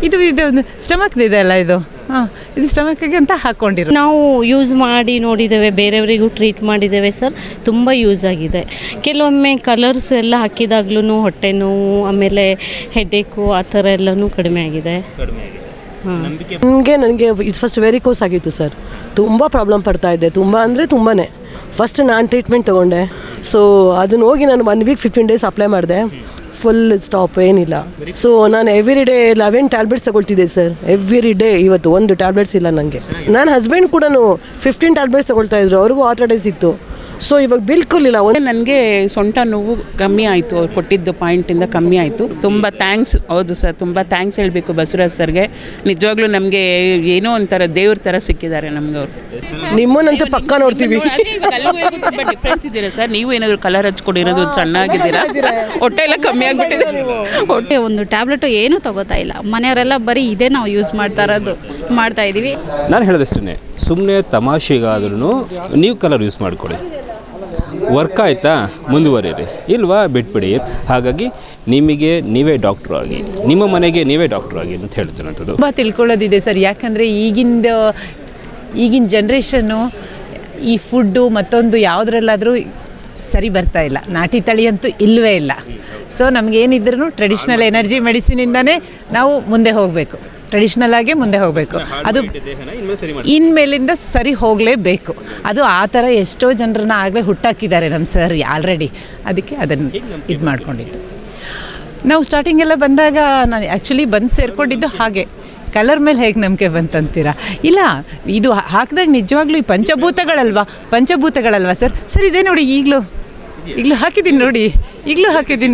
ಇದು ಒಂದು ಸ್ಟಮಕ್ ಇದೆ ಅಲ್ಲ ಇದು. ಇದು ಸ್ಟಮಕ್ಗೆ ಅಂತ ಹಾಕ್ಕೊಂಡಿರೋ. ನಾವು ಯೂಸ್ ಮಾಡಿ ನೋಡಿದ್ದೇವೆ, ಬೇರೆಯವರಿಗೂ ಟ್ರೀಟ್ ಮಾಡಿದ್ದೇವೆ ಸರ್. ತುಂಬ ಯೂಸ್ ಆಗಿದೆ. ಕೆಲವೊಮ್ಮೆ ಕಲರ್ಸು ಎಲ್ಲ ಹಾಕಿದಾಗ್ಲೂ ಹೊಟ್ಟೆ ನೋವು, ಆಮೇಲೆ ಹೆಡ್ಏಕು ಆ ಥರ ಎಲ್ಲನೂ ಕಡಿಮೆ ಆಗಿದೆ. ನನಗೆ ಇದು ಫಸ್ಟ್ ವೆರಿಕೋಸ್ ಆಗಿತ್ತು ಸರ್. ತುಂಬ ಪ್ರಾಬ್ಲಮ್ ಪಡ್ತಾ ಇದ್ದೆ, ತುಂಬ ಅಂದರೆ ತುಂಬಾ. ಫಸ್ಟ್ ನಾನು ಟ್ರೀಟ್ಮೆಂಟ್ ತೊಗೊಂಡೆ. ಸೊ ಅದನ್ನ ಹೋಗಿ ನಾನು 1 ವೀಕ್ 15 ಡೇಸ್ ಅಪ್ಲೈ ಮಾಡಿದೆ. ಫುಲ್ ಸ್ಟಾಪ್, ಏನಿಲ್ಲ. ಸೊ ನಾನು ಎವ್ರಿ ಡೇ 11 ಟ್ಯಾಬ್ಲೆಟ್ಸ್ ತಗೊಳ್ತಿದ್ದೆ ಸರ್. Every day. ಇವತ್ತು ಒಂದು ಟ್ಯಾಬ್ಲೆಟ್ಸ್ ಇಲ್ಲ ನನಗೆ. ನನ್ನ ಹಸ್ಬೆಂಡ್ ಕೂಡ 15 ಟ್ಯಾಬ್ಲೆಟ್ಸ್ ತಗೊಳ್ತಾ ಇದ್ರು, ಅವ್ರಿಗೂ ಆರ್ಥರೈಟಿಸ್ ಇತ್ತು. ಸೊ ಇವಾಗ ಬಿಲ್ಕುಲ್ ಇಲ್ಲ. ನನಗೆ ಸೊಂಟ ನೋವು ಕಮ್ಮಿ ಆಯಿತು, ಅವ್ರು ಕೊಟ್ಟಿದ್ದು ಪಾಯಿಂಟಿಂದ ಕಮ್ಮಿ ಆಯಿತು. ತುಂಬ ಥ್ಯಾಂಕ್ಸ್. ಹೌದು ಸರ್, ತುಂಬ ಥ್ಯಾಂಕ್ಸ್ ಹೇಳಬೇಕು ಬಸವರಾಜ್ ಸರ್ಗೆ. ನಿಜವಾಗ್ಲೂ ನಮಗೆ ಏನೋ ಒಂಥರ ದೇವ್ರ ಥರ ಸಿಕ್ಕಿದ್ದಾರೆ ನಮ್ಗೆ ಅವರು. ನಿಮ್ಮನ್ನಂತೂ ಪಕ್ಕ ನೋಡ್ತೀವಿ. ತುಂಬ ಡಿಫ್ರೆನ್ಸ್ ಇದ್ದೀರಾ ಸರ್. ನೀವು ಏನಾದರೂ ಕಲರ್ ಹಚ್ಕೊಂಡಿರೋದು ಚೆನ್ನಾಗಿದ್ದೀರಾ, ಹೊಟ್ಟೆ ಎಲ್ಲ ಕಮ್ಮಿ ಆಗಿಬಿಟ್ಟಿದೆ. ಹೊಟ್ಟೆ ಒಂದು ಟ್ಯಾಬ್ಲೆಟು ಏನೂ ತಗೋತಾ ಇಲ್ಲ. ಮನೆಯವರೆಲ್ಲ ಬರೀ ಇದೇ ನಾವು ಯೂಸ್ ಮಾಡ್ತಾ ಇದ್ದೀವಿ. ನಾನು ಹೇಳೋದಷ್ಟೇ, ಸುಮ್ಮನೆ ತಮಾಷೆಗಾದ್ರೂ ನೀವು ಕಲರ್ ಯೂಸ್ ಮಾಡಿಕೊಡಿ. ವರ್ಕ್ ಆಯಿತಾ ಮುಂದುವರಿರಿ, ಇಲ್ವಾ ಬಿಟ್ಬಿಡಿ. ಹಾಗಾಗಿ ನಿಮಗೆ ನೀವೇ ಡಾಕ್ಟ್ರು ಆಗಿ, ನಿಮ್ಮ ಮನೆಗೆ ನೀವೇ ಡಾಕ್ಟ್ರು ಆಗಿ ಅಂತ ಹೇಳ್ತೀನಂಥದ್ದು. ತುಂಬ ತಿಳ್ಕೊಳ್ಳೋದಿದೆ ಸರ್. ಯಾಕಂದರೆ ಈಗಿನ ಜನ್ರೇಷನ್ನು ಈ ಫುಡ್ಡು ಮತ್ತೊಂದು ಯಾವುದ್ರಲ್ಲಾದರೂ ಸರಿ ಬರ್ತಾ ಇಲ್ಲ. ನಾಟಿ ತಳಿ ಅಂತೂ ಇಲ್ಲವೇ ಇಲ್ಲ. ಸೊ ನಮಗೇನಿದ್ರೂ ಟ್ರೆಡಿಷ್ನಲ್ ಎನರ್ಜಿ ಮೆಡಿಸಿನಿಂದನೇ ನಾವು ಮುಂದೆ ಹೋಗಬೇಕು. ಟ್ರೆಡಿಷ್ನಲ್ ಆಗೇ ಮುಂದೆ ಹೋಗಬೇಕು. ಅದು ಇನ್ಮೇಲಿಂದ ಸರಿ ಹೋಗಲೇಬೇಕು. ಅದು ಆ ಥರ ಎಷ್ಟೋ ಜನರನ್ನ ಆಗಲೇ ಹುಟ್ಟಾಕಿದ್ದಾರೆ ನಮ್ಮ ಸರ್ ಆಲ್ರೆಡಿ. ಅದಕ್ಕೆ ಅದನ್ನು ಇದು ಮಾಡ್ಕೊಂಡಿದ್ದು. ನಾವು ಸ್ಟಾರ್ಟಿಂಗೆಲ್ಲ ಬಂದಾಗ ನಾನು ಆ್ಯಕ್ಚುಲಿ ಬಂದು ಸೇರಿಕೊಂಡಿದ್ದು ಹಾಗೆ. ಕಲರ್ ಮೇಲೆ ಹೇಗೆ ನಂಬಿಕೆ ಬಂತಂತೀರಾ? ಇಲ್ಲ, ಇದು ಹಾಕಿದಾಗ ನಿಜವಾಗ್ಲೂ ಈ ಪಂಚಭೂತಗಳಲ್ವಾ ಸರ್? ಸರ್ ಇದೇ ನೋಡಿ, ಈಗಲೂ ಹಾಕಿದ್ದೀನಿ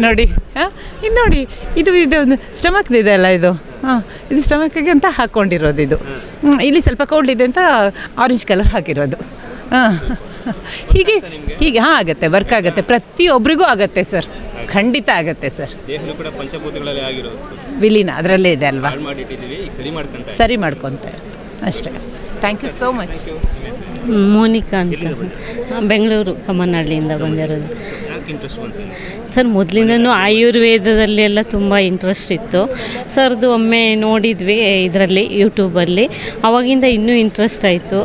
ನೋಡಿ. ಹಾಂ, ಇದು ನೋಡಿ, ಇದು ಒಂದು ಸ್ಟಮಕ್ ಇದೆ ಅಲ್ಲ ಇದು. ಇದು ಸ್ಟಮಕ್ಗೆ ಅಂತ ಹಾಕ್ಕೊಂಡಿರೋದು. ಇದು ಇಲ್ಲಿ ಸ್ವಲ್ಪ ಕೋಲ್ಡ್ ಇದೆ ಅಂತ ಆರೆಂಜ್ ಕಲರ್ ಹಾಕಿರೋದು. ಹೀಗೆ ಆಗುತ್ತೆ, ವರ್ಕ್ ಆಗುತ್ತೆ. ಪ್ರತಿಯೊಬ್ಬರಿಗೂ ಆಗುತ್ತೆ ಸರ್, ಖಂಡಿತ ಆಗುತ್ತೆ ಸರ್. ವಿಲೀನ ಅದರಲ್ಲೇ ಇದೆ ಅಲ್ವಾ, ಸರಿ ಮಾಡ್ಕೊತಾರೆ ಅಷ್ಟೇ. Thank you so much. Monika ಅಂತ, ಬೆಂಗಳೂರು ಕಮ್ಮನಹಳ್ಳಿಯಿಂದ ಬಂದಿರೋದು ಸರ್. ಮೊದಲಿಂದನೂ ಆಯುರ್ವೇದದಲ್ಲಿ ಎಲ್ಲ ತುಂಬ ಇಂಟ್ರೆಸ್ಟ್ ಇತ್ತು ಸರ್ದು. ಒಮ್ಮೆ ನೋಡಿದ್ವಿ ಇದರಲ್ಲಿ ಯೂಟ್ಯೂಬಲ್ಲಿ, ಆವಾಗಿಂದ ಇನ್ನೂ ಇಂಟ್ರೆಸ್ಟ್ ಆಯಿತು.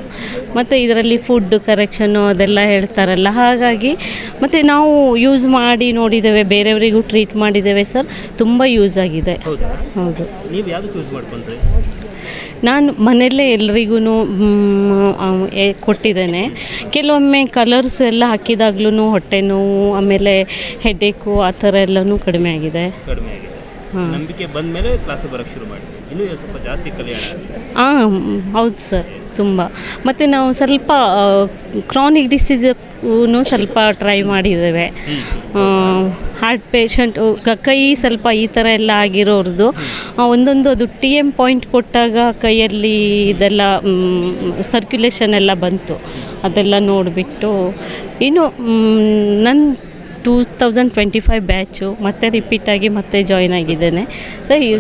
ಮತ್ತು ಇದರಲ್ಲಿ ಫುಡ್ ಕರೆಕ್ಷನ್ನು ಅದೆಲ್ಲ ಹೇಳ್ತಾರಲ್ಲ, ಹಾಗಾಗಿ ಮತ್ತು ನಾವು ಯೂಸ್ ಮಾಡಿ ನೋಡಿದ್ದೇವೆ, ಬೇರೆಯವರಿಗೂ ಟ್ರೀಟ್ ಮಾಡಿದ್ದೇವೆ ಸರ್. ತುಂಬ ಯೂಸ್ ಆಗಿದೆ. ಹೌದು. ನಾನು ಮನೆಯಲ್ಲೇ ಎಲ್ರಿಗೂ ಕೊಟ್ಟಿದ್ದೇನೆ. ಕೆಲವೊಮ್ಮೆ ಕಲರ್ಸು ಎಲ್ಲ ಹಾಕಿದಾಗ್ಲೂ ಹೊಟ್ಟೆ ನೋವು, ಆಮೇಲೆ ಹೆಡ್ಏಕು ಆ ಥರ ಎಲ್ಲನೂ ಕಡಿಮೆ ಆಗಿದೆ. ಹೌದು ಸರ್, ತುಂಬ. ಮತ್ತು ನಾವು ಸ್ವಲ್ಪ ಕ್ರಾನಿಕ್ ಡಿಸೀಸೂ ಸ್ವಲ್ಪ ಟ್ರೈ ಮಾಡಿದ್ದೇವೆ. ಹಾರ್ಟ್ ಪೇಷಂಟು ಕೈ ಸ್ವಲ್ಪ ಈ ಥರ ಎಲ್ಲ ಆಗಿರೋರ್ದು ಒಂದೊಂದು ಅದು TM ಪಾಯಿಂಟ್ ಕೊಟ್ಟಾಗ ಕೈಯಲ್ಲಿ ಇದೆಲ್ಲ ಸರ್ಕ್ಯುಲೇಷನ್ ಎಲ್ಲ ಬಂತು. ಅದೆಲ್ಲ ನೋಡಿಬಿಟ್ಟು ಇನ್ನು ನನ್ನ 2025 ಬ್ಯಾಚು ಮತ್ತೆ ರಿಪೀಟಾಗಿ ಮತ್ತೆ ಜಾಯ್ನ್ ಆಗಿದ್ದೇನೆ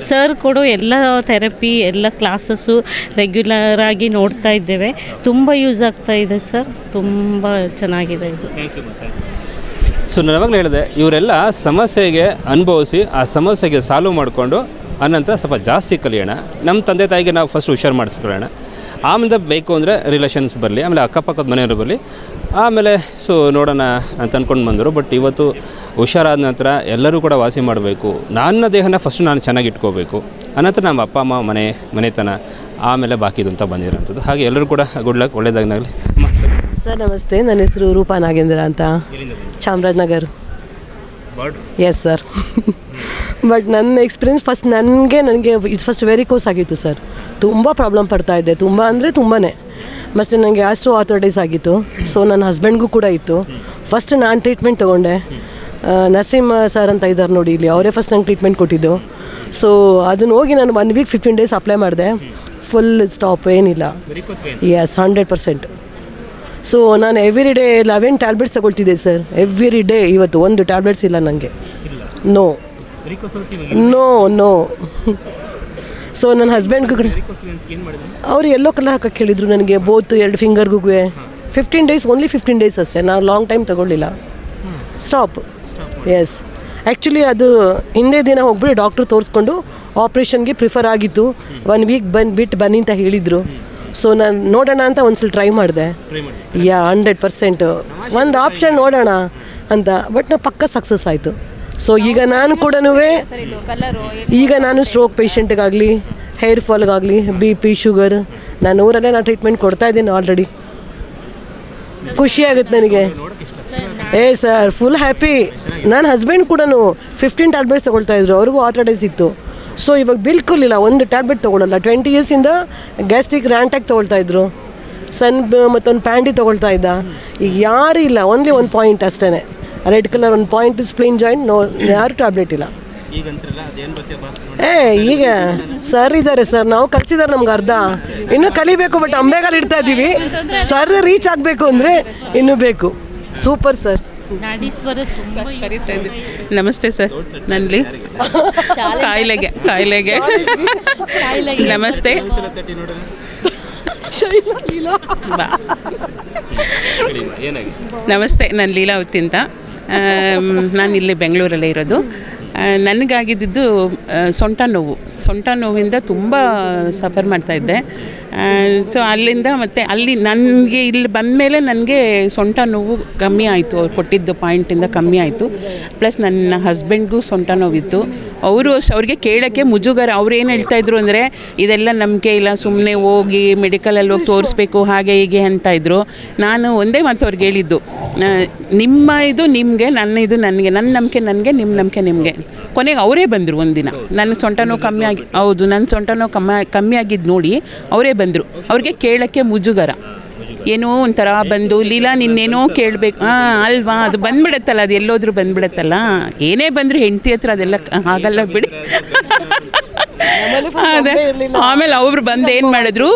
ಸರ್ ಕೊಡೋ ಎಲ್ಲ ಥೆರಪಿ ಎಲ್ಲ ಕ್ಲಾಸಸ್ಸು ರೆಗ್ಯುಲರಾಗಿ ನೋಡ್ತಾ ಇದ್ದೇವೆ. ತುಂಬ ಯೂಸ್ ಆಗ್ತಾ ಇದೆ ಸರ್, ತುಂಬ ಚೆನ್ನಾಗಿದೆ ಇದು. ಸೊ ನಾನು ಯಾವಾಗಲೂ ಹೇಳಿದೆ, ಇವರೆಲ್ಲ ಸಮಸ್ಯೆಗೆ ಅನುಭವಿಸಿ ಆ ಸಮಸ್ಯೆಗೆ ಸಾಲ್ವ್ ಮಾಡಿಕೊಂಡು ಅನಂತರ ಸ್ವಲ್ಪ ಜಾಸ್ತಿ ಕಲಿಯೋಣ. ನಮ್ಮ ತಂದೆ ತಾಯಿಗೆ ನಾವು ಫಸ್ಟ್ ಹುಷಾರು ಮಾಡಿಸ್ಕೊಳ್ಳೋಣ. ಆಮೇಲೆ ಬೇಕು ಅಂದರೆ ರಿಲೇಷನ್ಸ್ ಬರಲಿ, ಆಮೇಲೆ ಅಕ್ಕಪಕ್ಕದ ಮನೆಯವರು ಬರಲಿ, ಆಮೇಲೆ ಸೊ ನೋಡೋಣ ಅಂತ ಅಂದ್ಕೊಂಡು ಬಂದರು. ಬಟ್ ಇವತ್ತು ಹುಷಾರಾದ ನಂತರ ಎಲ್ಲರೂ ಕೂಡ ವಾಸಿ ಮಾಡಬೇಕು. ನನ್ನ ದೇಹನ ಫಸ್ಟು ನಾನು ಚೆನ್ನಾಗಿ ಇಟ್ಕೋಬೇಕು, ಅನಂತರ ನಮ್ಮ ಅಪ್ಪ ಅಮ್ಮ ಮನೆತನ, ಆಮೇಲೆ ಬಾಕಿದು ಅಂತ ಬಂದಿರೋಂಥದ್ದು. ಹಾಗೆ ಎಲ್ಲರೂ ಕೂಡ ಗುಡ್ ಲಕ್, ಒಳ್ಳೆಯದಾಗಲಿ. ಸರ್ ನಮಸ್ತೆ, ನನ್ನ ಹೆಸರು ರೂಪಾ ನಾಗೇಂದ್ರ ಅಂತ, ಚಾಮರಾಜನಗರ್. Yes sir. ಬಟ್ ನನ್ನ ಎಕ್ಸ್ಪೀರಿಯನ್ಸ್ ಫಸ್ಟ್ ನನಗೆ ಇದು ಫಸ್ಟ್ ವೆರಿಕೋಸ್ ಆಗಿತ್ತು ಸರ್. ತುಂಬ ಪ್ರಾಬ್ಲಮ್ ಪಡ್ತಾ ಇದ್ದೆ, ತುಂಬ ಅಂದರೆ ತುಂಬಾ. ಮತ್ತು ನನಗೆ ಆರ್ಥರೈಟಿಸ್ ಆಗಿತ್ತು. ಸೊ ನನ್ನ ಹಸ್ಬೆಂಡ್ಗೂ ಕೂಡ ಇತ್ತು. ಫಸ್ಟ್ ನಾನು ಟ್ರೀಟ್ಮೆಂಟ್ ತೊಗೊಂಡೆ. ನರಸಿಂಹ ಸರ್ ಅಂತ ಇದ್ದಾರೆ ನೋಡಿ ಇಲ್ಲಿ, ಅವರೇ ಫಸ್ಟ್ ನಂಗೆ ಟ್ರೀಟ್ಮೆಂಟ್ ಕೊಟ್ಟಿದ್ದು. ಸೊ ಅದನ್ನ ಹೋಗಿ ನಾನು 1 ವೀಕ್ 15 ಡೇಸ್ ಅಪ್ಲೈ ಮಾಡಿದೆ. ಫುಲ್ ಸ್ಟಾಪ್, ಏನಿಲ್ಲ. ಎಸ್, 100%. ಸೊ ನಾನು ಎವ್ರಿ ಡೇ 11 ಟ್ಯಾಬ್ಲೆಟ್ಸ್ ತಗೊಳ್ತಿದ್ದೆ ಸರ್. Every day. ಇವತ್ತು ಒಂದು ಟ್ಯಾಬ್ಲೆಟ್ಸ್ ಇಲ್ಲ ನನಗೆ. ನೋ. ಸೊ ನನ್ನ ಹಸ್ಬೆಂಡ್ಗೂ ಕೂಡ ಅವರು ಎಲ್ಲೋ ಕಲರ್ ಹಾಕಕ್ಕೆ ಹೇಳಿದರು ನನಗೆ, ಬೋತ್ 2 ಫಿಂಗರ್ಗೂ. 15 ಡೇಸ್, ಓನ್ಲಿ 15 ಡೇಸ್ ಅಷ್ಟೇ. ನಾನು ಲಾಂಗ್ ಟೈಮ್ ತಗೊಳ್ಳಿಲ್ಲ. ಸ್ಟಾಪ್. ಎಸ್. ಆ್ಯಕ್ಚುಲಿ ಅದು ಹಿಂದೆ ದಿನ ಹೋಗ್ಬಿಟ್ಟು ಡಾಕ್ಟ್ರು ತೋರಿಸ್ಕೊಂಡು ಆಪ್ರೇಷನ್ಗೆ ಪ್ರಿಫರ್ ಆಗಿತ್ತು, 1 ವೀಕ್ ಬಿಟ್ಟು ಬನ್ನಿ ಅಂತ ಹೇಳಿದರು. ಸೊ ನಾನು ನೋಡೋಣ ಅಂತ ಒಂದ್ಸಲ ಟ್ರೈ ಮಾಡಿದೆ. 100% ಒಂದು ಆಪ್ಷನ್ ನೋಡೋಣ ಅಂತ, ಬಟ್ ನಾ ಪಕ್ಕ ಸಕ್ಸಸ್ ಆಯಿತು. ಸೊ ಈಗ ನಾನು ಕೂಡ ಈಗ ನಾನು ಸ್ಟ್ರೋಕ್ ಪೇಷಂಟ್ಗಾಗಲಿ, ಹೇರ್ ಫಾಲ್ಗಾಗಲಿ, BP, ಶುಗರ್, ನಾನು ಊರಲ್ಲೇ ನಾನು ಟ್ರೀಟ್ಮೆಂಟ್ ಕೊಡ್ತಾಯಿದ್ದೀನಿ ಆಲ್ರೆಡಿ. ಖುಷಿ ಆಗುತ್ತೆ ನನಗೆ. Sir full happy. ನನ್ನ ಹಸ್ಬೆಂಡ್ ಕೂಡ 15 ಟ್ಯಾಬ್ಲೆಟ್ಸ್ ತೊಗೊಳ್ತಾಯಿದ್ರು, ಅವ್ರಿಗೂ ಆರ್ಥರೈಟಿಸ್ ಇತ್ತು. ಸೊ ಇವಾಗ ಬಿಲ್ಕುಲ್ ಇಲ್ಲ, ಒಂದು ಟ್ಯಾಬ್ಲೆಟ್ ತೊಗೊಳಲ್ಲ. 20 ಇಯರ್ಸಿಂದ ಗ್ಯಾಸ್ಟ್ರಿಕ್ ರ್ಯಾಂಟ್ಯಾಕ್ ತೊಗೊಳ್ತಾಯಿದ್ರು, ಮತ್ತೊಂದು ಪ್ಯಾಂಡಿ ತೊಗೊಳ್ತಾ ಇದ್ದ. ಈಗ ಯಾರೂ ಇಲ್ಲ, ಓನ್ಲಿ 1 ಪಾಯಿಂಟ್ ಅಷ್ಟೇ, ರೆಡ್ ಕಲರ್ 1 ಪಾಯಿಂಟ್ ಸ್ಪ್ಲಿನ್ ಜಾಯಿಂಟ್. ಯಾರು ಟ್ಯಾಬ್ಲೆಟ್ ಇಲ್ಲ. ಈಗ ಸರ್ ಇದ್ದಾರೆ ಸರ್, ನಾವು ಕಲಿಸಿದ್ದಾರೆ ನಮ್ಗೆ ಅರ್ಧ, ಇನ್ನೂ ಕಲಿಬೇಕು. ಬಟ್ ಅಂಬೆಗಾಲು ಇಡ್ತಾ ಇದ್ದೀವಿ. ಸರ್ ರೀಚ್ ಆಗಬೇಕು ಅಂದರೆ ಇನ್ನೂ ಬೇಕು. Super sir. ಕರೀತಾ ಇದ್ವಿ. ನಮಸ್ತೆ ಸರ್, ನನ್ನಲ್ಲಿ ಕಾಯಿಲೆಗೆ ನಮಸ್ತೆ. ನಮಸ್ತೆ, ನಾನು ಲೀಲಾವತಿ ಅಂತ. ನಾನು ಇಲ್ಲಿ ಬೆಂಗಳೂರಲ್ಲೇ ಇರೋದು. ನನಗಾಗಿದ್ದು ಸೊಂಟ ನೋವಿಂದ ತುಂಬ ಸಫರ್ ಮಾಡ್ತಾಯಿದ್ದೆ. ಸೊ ಅಲ್ಲಿಂದ ಮತ್ತು ನನಗೆ ಇಲ್ಲಿ ಬಂದಮೇಲೆ ನನಗೆ ಸೊಂಟ ನೋವು ಕಮ್ಮಿ ಆಯಿತು. ಅವ್ರು ಕೊಟ್ಟಿದ್ದು ಪಾಯಿಂಟಿಂದ ಕಮ್ಮಿ ಆಯಿತು. ಪ್ಲಸ್ ನನ್ನ ಹಸ್ಬೆಂಡ್ಗೂ ಸೊಂಟ ನೋವಿತ್ತು. ಅವ್ರಿಗೆ ಕೇಳೋಕ್ಕೆ ಮುಜುಗರ. ಅವ್ರು ಏನು ಹೇಳ್ತಾಯಿದ್ರು ಅಂದರೆ, ಇದೆಲ್ಲ ನಂಬಿಕೆ ಇಲ್ಲ, ಸುಮ್ಮನೆ ಹೋಗಿ ಮೆಡಿಕಲಲ್ಲಿ ಹೋಗಿ ತೋರಿಸ್ಬೇಕು, ಹಾಗೆ ಹೀಗೆ ಅಂತ ಇದ್ದರು. ನಾನು ಒಂದೇ ಮಾತು ಅವ್ರಿಗೆ ಹೇಳಿದ್ದು, ನಿಮ್ಮ ಇದು ನಿಮಗೆ, ನನ್ನ ಇದು ನನಗೆ, ನನ್ನ ನಂಬಿಕೆ ನನಗೆ, ನಿಮ್ಮ ನಂಬಿಕೆ ನಿಮಗೆ. ಕೊನೆಗೆ ಅವರೇ ಬಂದರು ಒಂದಿನ. ನನ್ನ ಸೊಂಟ ನೋವು ಕಮ್ಮಿ ಆಗಿ, ಹೌದು, ನನ್ನ ಸೊಂಟ ನೋವು ಕಮ್ಮಿ ಆಗಿದ್ದು ನೋಡಿ ಅವರೇ ಬಂದರು. ಅವ್ರಿಗೆ ಕೇಳೋಕ್ಕೆ ಮುಜುಗರ. ಏನೋ ಒಂಥರ ಬಂದು, ಲೀಲಾ ನಿನ್ನೇನೋ ಕೇಳಬೇಕು, ಅಲ್ವಾ, ಅದು ಬಂದ್ಬಿಡತ್ತಲ್ಲ, ಅದು ಎಲ್ಲೋದ್ರೂ ಬಂದ್ಬಿಡತ್ತಲ್ಲ, ಏನೇ ಬಂದರೂ ಹೆಂಡತಿ ಹತ್ರ ಅದೆಲ್ಲ ಆಗಲ್ಲ ಬಿಡಿ. ಅದೇ ಆಮೇಲೆ ಅವರು ಬಂದು ಏನು ಮಾಡಿದ್ರು,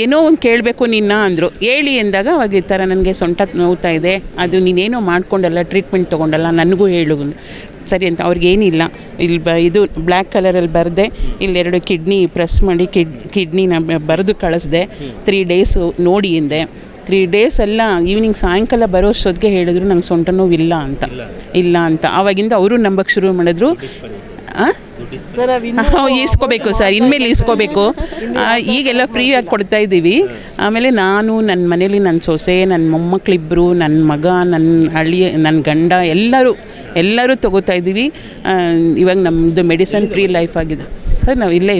ಏನೋ ಒಂದು ಕೇಳಬೇಕು ನಿನ್ನ ಅಂದರು. ಹೇಳಿ ಎಂದಾಗ ಅವಾಗ ಈ ಥರ ನನಗೆ ಸೊಂಟ ನೋವ್ತಾ ಇದೆ, ಅದು ನೀನೇನೋ ಮಾಡ್ಕೊಂಡಲ್ಲ, ಟ್ರೀಟ್ಮೆಂಟ್ ತೊಗೊಂಡಲ್ಲ, ನನಗೂ ಹೇಳು. ಸರಿ ಅಂತ ಅವ್ರಿಗೇನಿಲ್ಲ. ಇಲ್ಲಿ ಇದು ಬ್ಲ್ಯಾಕ್ ಕಲರಲ್ಲಿ ಬರೆದೆ, ಇಲ್ಲಿ 2 ಕಿಡ್ನಿ ಪ್ರೆಸ್ ಮಾಡಿ ಕಿಡ್ನಿನ ಬರೆದು ಕಳಿಸ್ದೆ. 3 ಡೇಸು ನೋಡಿ ಹಿಂದೆ 3 ಡೇಸ್ ಎಲ್ಲ ಈವ್ನಿಂಗ್ ಸಾಯಂಕಾಲ ಬರೋ ಅಷ್ಟೊತ್ತಿಗೆ ಹೇಳಿದ್ರು ನಂಗೆ ಸೊಂಟ ನೋವು ಇಲ್ಲ ಅಂತ. ಆವಾಗಿಂದ ಅವರು ನಂಬಕ್ಕೆ ಶುರು ಮಾಡಿದ್ರು. ಈಸ್ಕೋಬೇಕು ಸರ್, ಇನ್ಮೇಲೆ ಈಸ್ಕೋಬೇಕು. ಈಗೆಲ್ಲ ಫ್ರೀಯಾಗಿ ಕೊಡ್ತಾ ಇದ್ದೀವಿ. ಆಮೇಲೆ ನಾನು ನನ್ನ ಮನೇಲಿ ನನ್ನ ಸೊಸೆ, ನನ್ನ ಮೊಮ್ಮಕ್ಕಳಿಬ್ಬರು, ನನ್ನ ಮಗ, ನನ್ನ ಗಂಡ ಎಲ್ಲರೂ ತೊಗೋತಾ ಇದ್ದೀವಿ. ಇವಾಗ ನಮ್ಮದು ಮೆಡಿಸನ್ ಫ್ರೀ ಲೈಫ್ ಆಗಿದೆ ಸರ್. ನಾವು ಇಲ್ಲೇ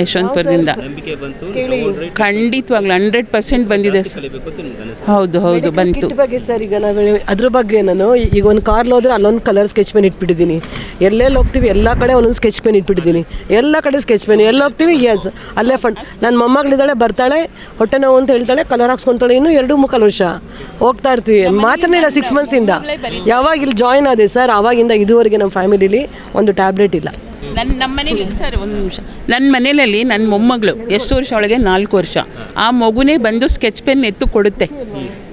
ಯಶವಂತಪುರದಿಂದ ಖಂಡಿತವಾಗ್ಲೂ 100% ಬಂದಿದೆ ಸರ್. ಹೌದು ಬಂತು ಸರ್. ಈಗ ನಾವು ಅದ್ರ ಬಗ್ಗೆ ನಾನು ಈಗ ಒಂದು ಕಾರ್ಲ್ ಹೋದ್ರೆ ಅಲ್ಲೊಂದು ಕಲರ್ ಸ್ಕೆಚ್ ಪೆನ್ ಇಟ್ಬಿಟ್ಟಿದ್ದೀನಿ. ಎಲ್ಲೆಲ್ಲಿ ಹೋಗ್ತೀವಿ ಎಲ್ಲ ಕಡೆ ಒಂದೊಂದು ಸ್ಕೆಚ್ ಪೆನ್ ಇಟ್ಬಿಟ್ಟಿದ್ದೀನಿ. ಎಲ್ಲ ಕಡೆ ಸ್ಕೆಚ್ ಪೆನ್, ಎಲ್ಲಿ ಹೋಗ್ತೀವಿ ಅಲ್ಲೇ ಫಂಡ್. ನನ್ನ ಮೊಮ್ಮಗಳಿದ್ದಾಳೆ, ಬರ್ತಾಳೆ, ಹೊಟ್ಟೆ ನೋವು ಅಂತ ಹೇಳ್ತಾಳೆ, ಕಲರ್ ಹಾಕ್ಸ್ಕೊತಾಳೆ. ಇನ್ನೂ 2-3 ವರ್ಷ ಹೋಗ್ತಾ ಇರ್ತೀವಿ. ಮಾತ್ರನೇ ಇಲ್ಲ 6 ಮಂತ್ಸಿಂದ. ಯಾವಾಗ ಇಲ್ಲಿ ಜಾಯಿನ್ ಆದೆ ಸರ್, ಆವಾಗಿಂದ ಇದುವರೆಗೆ ನಮ್ಮ ಫ್ಯಾಮಿಲಿಲಿ ಒಂದು ಟ್ಯಾಬ್ಲೆಟ್ ಇಲ್ಲ. ನಮ್ಮ ಮನೇಲಿ ಸರ್, ಒಂದು ನಿಮಿಷ, ನನ್ನ ಮನೇಲಿ ನನ್ನ ಮೊಮ್ಮಗಳು ಎಷ್ಟು ವರ್ಷ, ಅವಳಿಗೆ 4 ವರ್ಷ. ಆ ಮಗುನೇ ಬಂದು ಸ್ಕೆಚ್ ಪೆನ್ ಎತ್ತು ಕೊಡುತ್ತೆ.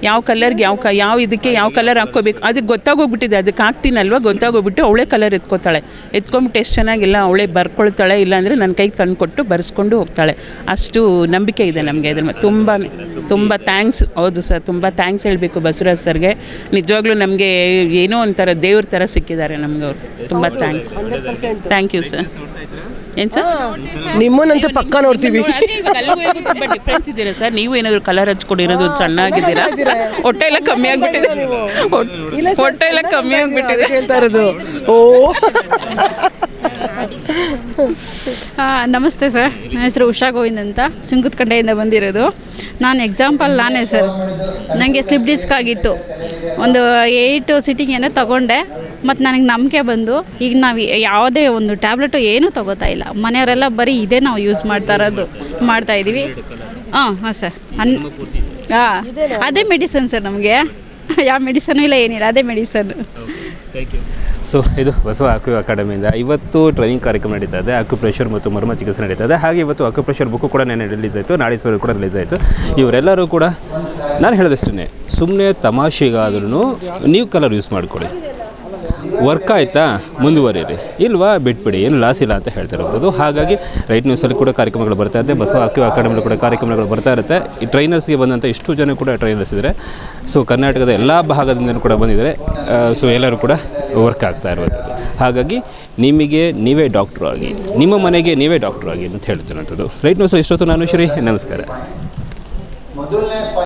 ಯಾವ ಕಲರ್ಗೆ ಯಾವ ಇದಕ್ಕೆ ಯಾವ ಕಲರ್ ಹಾಕ್ಕೋಬೇಕು ಅದಕ್ಕೆ ಗೊತ್ತಾಗೋಗ್ಬಿಟ್ಟಿದೆ. ಅದಕ್ಕೆ ಹಾಕ್ತೀನಲ್ವ, ಗೊತ್ತಾಗೋಗ್ಬಿಟ್ಟು ಅವಳೇ ಕಲರ್ ಎತ್ಕೊಂಬಿಟ್ಟು ಎಷ್ಟು ಚೆನ್ನಾಗಿಲ್ಲ ಅವಳೇ ಬರ್ಕೊಳ್ತಾಳೆ. ಇಲ್ಲಾಂದರೆ ನನ್ನ ಕೈಗೆ ತಂದು ಕೊಟ್ಟು ಬರೆಸ್ಕೊಂಡು ಹೋಗ್ತಾಳೆ. ಅಷ್ಟು ನಂಬಿಕೆ ಇದೆ ನಮಗೆ ಅದ್ರ ತುಂಬ ಥ್ಯಾಂಕ್ಸ್. ಹೌದು ಸರ್, ತುಂಬ ಥ್ಯಾಂಕ್ಸ್ ಹೇಳಬೇಕು ಬಸವರಾಜ್ ಸರ್ಗೆ. ನಿಜವಾಗ್ಲೂ ನಮಗೆ ಏನೋ ಒಂಥರ ದೇವ್ರ ಥರ ಸಿಕ್ಕಿದ್ದಾರೆ ನಮ್ಗೆ ಅವರು. ತುಂಬ ಥ್ಯಾಂಕ್ ಯು ಸರ್. ಏನು ಸರ್, ನಿಮ್ಮನ್ನಂತೂ ಪಕ್ಕ ನೋಡ್ತೀವಿ. ಡಿಫ್ರೆನ್ಸ್ ಇದ್ದೀರಾ ಸರ್, ನೀವು ಏನಾದರೂ ಕಲರ್ ಹಚ್ಕೊಂಡಿರೋದು ಚೆನ್ನಾಗಿದ್ದೀರಾ. ಹೊಟ್ಟೆ ಎಲ್ಲ ಕಮ್ಮಿ ಆಗಿಬಿಟ್ಟಿದೆ, ಹೊಟ್ಟೆ ಎಲ್ಲ ಕಮ್ಮಿ ಆಗಿಬಿಟ್ಟಿದೆ ಹೇಳ್ತಾ ಇರೋದು. ನಮಸ್ತೆ ಸರ್, ನನ್ನ ಹೆಸರು ಉಷಾ ಗೋವಿಂದ್ ಅಂತ, ಸುಂಕದಕಂಡೆಯಿಂದ ಬಂದಿರೋದು. ನಾನೇ ಸರ್, ನನಗೆ ಸ್ಲಿಪ್ ಡಿಸ್ಕ್ ಆಗಿತ್ತು. ಒಂದು 8 ಸಿಟ್ಟಿಂಗ್ ಏನೋ ತೊಗೊಂಡೆ. ಮತ್ತು ನನಗೆ ನಂಬಿಕೆ ಬಂದು ಈಗ ನಾವು ಯಾವುದೇ ಒಂದು ಟ್ಯಾಬ್ಲೆಟು ಏನೂ ತೊಗೋತಾ ಇಲ್ಲ. ಮನೆಯವರೆಲ್ಲ ಬರೀ ಇದೇ ನಾವು ಯೂಸ್ ಮಾಡ್ತಾಯಿದ್ದೀವಿ. ಹಾಂ ಸರ್, ಅದೇ ಮೆಡಿಸನ್ ಸರ್. ನಮಗೆ ಯಾವ ಮೆಡಿಸನು ಇಲ್ಲ, ಏನಿಲ್ಲ, ಅದೇ ಮೆಡಿಸನ್. ಸೊ ಇದು ಬಸವ ಅಕ್ಯು ಅಕಾಡೆಮಿಯಿಂದ ಇವತ್ತು ಟ್ರೈನಿಂಗ್ ಕಾರ್ಯಕ್ರಮ ನಡೀತಾ ಇದೆ. ಅಕ್ಯುಪ್ರೆಷರ್ ಮತ್ತು ಮರ್ಮ ಚಿಕಿತ್ಸೆ ನಡೀತಾ ಇದೆ. ಹಾಗೆ ಇವತ್ತು ಅಕ್ಯುಪ್ರೆಷರ್ ಬುಕ್ಕು ಕೂಡ ನೆನ್ನೆ ರಿಲೀಸ್ ಆಯಿತು, ನಾಡಿದ್ದು ಕೂಡ ರಿಲೀಸ್ ಆಯಿತು. ಇವರೆಲ್ಲರೂ ಕೂಡ ನಾನು ಹೇಳೋದಷ್ಟೇ, ಸುಮ್ಮನೆ ತಮಾಷೆಗಾದ್ರೂ ನೀವು ಕಲರ್ ಯೂಸ್ ಮಾಡಿಕೊಡಿ. ವರ್ಕ್ ಆಯಿತಾ ಮುಂದುವರಿರಿ, ಇಲ್ವಾ ಬಿಟ್ಬಿಡಿ, ಏನು ಲಾಸ್ ಇಲ್ಲ ಅಂತ ಹೇಳ್ತಿರೋದು. ಹಾಗಾಗಿ ರೈಟ್ ನ್ಯೂಸಲ್ಲಿ ಕೂಡ ಕಾರ್ಯಕ್ರಮಗಳು ಬರ್ತಾ ಇರುತ್ತೆ, ಬಸವ ಅಕ್ಯೂ ಅಕಾಡೆಮಿಲಿ ಕೂಡ ಕಾರ್ಯಕ್ರಮಗಳು ಬರ್ತಾ ಇರುತ್ತೆ. ಈ ಟ್ರೈನರ್ಸ್ಗೆ ಬಂದಂಥ ಇಷ್ಟು ಜನ ಕೂಡ ಟ್ರೈನರ್ಸ್ ಇದ್ದಾರೆ. ಸೊ ಕರ್ನಾಟಕದ ಎಲ್ಲ ಭಾಗದಿಂದ ಕೂಡ ಬಂದಿದ್ದಾರೆ. ಸೊ ಎಲ್ಲರೂ ಕೂಡ ವರ್ಕ್ ಆಗ್ತಾ ಇರುವಂಥದ್ದು. ಹಾಗಾಗಿ ನಿಮಗೆ ನೀವೇ ಡಾಕ್ಟ್ರು ಆಗಿ, ನಿಮ್ಮ ಮನೆಗೆ ನೀವೇ ಡಾಕ್ಟ್ರು ಆಗಿ ಅಂತ ಹೇಳ್ತಿರೋಂಥದ್ದು. ರೈಟ್ ನ್ಯೂಸಲ್ಲಿ ಇಷ್ಟೊತ್ತು ನಾನು ಶ್ರೀ, ನಮಸ್ಕಾರ.